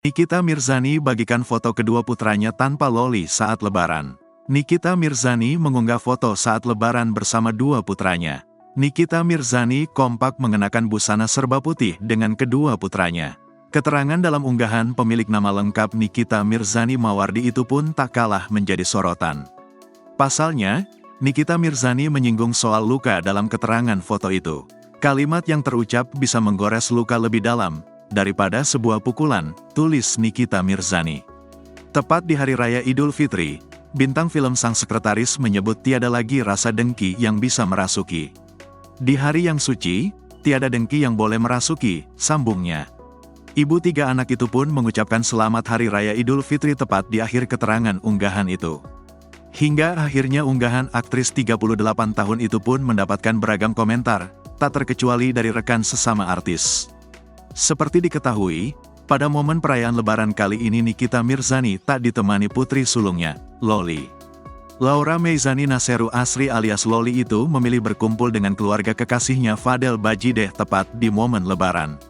Nikita Mirzani bagikan foto kedua putranya tanpa loli saat Lebaran. Nikita Mirzani mengunggah foto saat Lebaran bersama dua putranya. Nikita Mirzani kompak mengenakan busana serba putih dengan kedua putranya. Keterangan dalam unggahan pemilik nama lengkap Nikita Mirzani Mawardi itu pun tak kalah menjadi sorotan. Pasalnya, Nikita Mirzani menyinggung soal luka dalam keterangan foto itu. Kalimat yang terucap bisa menggores luka lebih dalam daripada sebuah pukulan, tulis Nikita Mirzani. Tepat di Hari Raya Idul Fitri, bintang film sang sekretaris menyebut tiada lagi rasa dengki yang bisa merasuki. Di hari yang suci, tiada dengki yang boleh merasuki, sambungnya. Ibu tiga anak itu pun mengucapkan selamat Hari Raya Idul Fitri tepat di akhir keterangan unggahan itu. Hingga akhirnya unggahan aktris 38 tahun itu pun mendapatkan beragam komentar, tak terkecuali dari rekan sesama artis. Seperti diketahui, pada momen perayaan Lebaran kali ini Nikita Mirzani tak ditemani putri sulungnya, Loli. Laura Meizani Naseru Asri alias Loli itu memilih berkumpul dengan keluarga kekasihnya Fadel Bajideh tepat di momen Lebaran.